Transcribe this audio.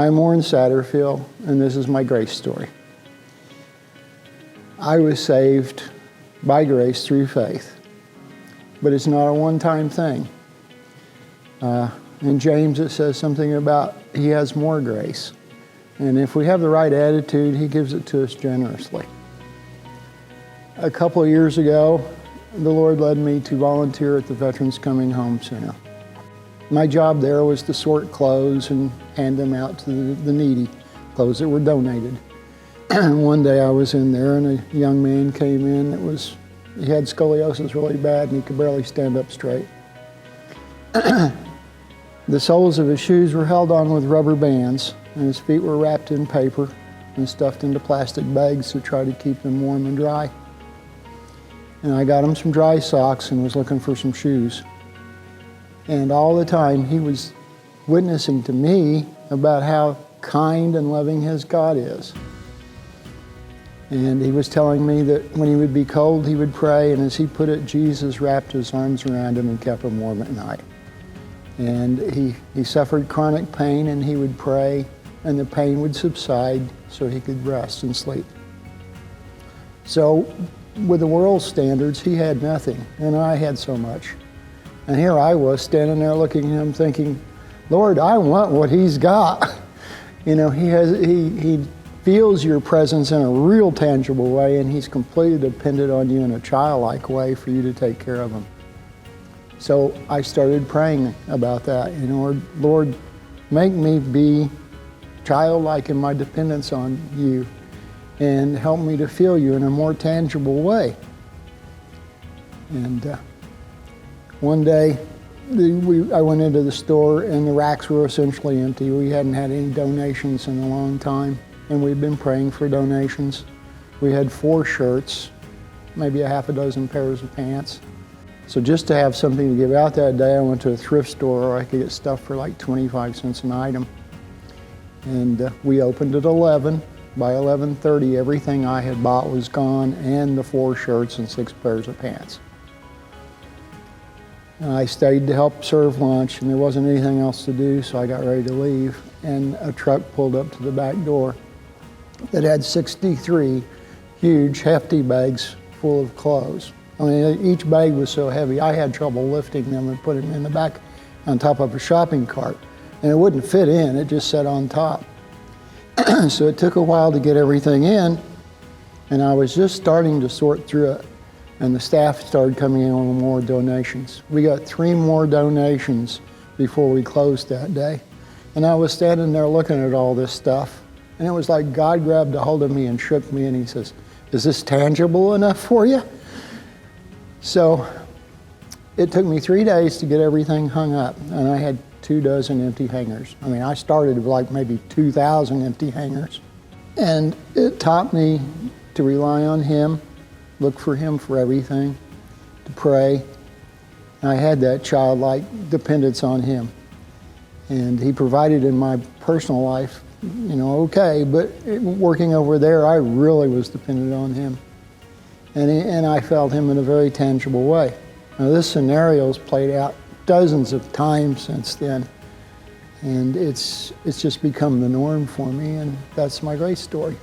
I'm Warren Satterfield, and this is my grace story. I was saved by grace through faith, but it's not a one-time thing. In James it says something about he has more grace. And if we have the right attitude, he gives it to us generously. A couple of years ago, the Lord led me to volunteer at the Veterans Coming Home Center. My job there was to sort clothes and hand them out to the needy, clothes that were donated. One day I was in there and a young man came in he had scoliosis really bad and he could barely stand up straight. The soles of his shoes were held on with rubber bands and his feet were wrapped in paper and stuffed into plastic bags to try to keep them warm and dry. And I got him some dry socks and was looking for some shoes. And all the time he was witnessing to me about how kind and loving his God is. And he was telling me that when he would be cold, he would pray, and as he put it, Jesus wrapped his arms around him and kept him warm at night. And he suffered chronic pain, and he would pray, and the pain would subside so he could rest and sleep. So with the world's standards, he had nothing, and I had so much. And here I was standing there looking at him thinking, Lord, I want what he's got. You know, he feels your presence in a real tangible way, and he's completely dependent on you in a childlike way for you to take care of him. So I started praying about that. You know, Lord, make me be childlike in my dependence on you and help me to feel you in a more tangible way. And one day, I went into the store and the racks were essentially empty. We hadn't had any donations in a long time, and we'd been praying for donations. We had 4 shirts, maybe a half a dozen pairs of pants. So just to have something to give out that day, I went to a thrift store where I could get stuff for like 25 cents an item. And we opened at 11. By 11:30, everything I had bought was gone, and the 4 shirts and 6 pairs of pants. I stayed to help serve lunch, and there wasn't anything else to do, so I got ready to leave. And a truck pulled up to the back door that had 63 huge, hefty bags full of clothes. I mean, each bag was so heavy, I had trouble lifting them and putting them in the back on top of a shopping cart. And it wouldn't fit in, it just sat on top. So it took a while to get everything in, and I was just starting to sort through it. And the staff started coming in with more donations. We got 3 more donations before we closed that day. And I was standing there looking at all this stuff, and it was like God grabbed a hold of me and shook me, and he says, is this tangible enough for you? So it took me 3 days to get everything hung up, and I had 24 empty hangers. I mean, I started with like maybe 2,000 empty hangers. And it taught me to rely on him, look for him for everything, to pray. I had that childlike dependence on him. And he provided in my personal life, you know, okay, but working over there, I really was dependent on him. And I felt him in a very tangible way. Now this scenario's played out dozens of times since then. And it's just become the norm for me, and that's my grace story.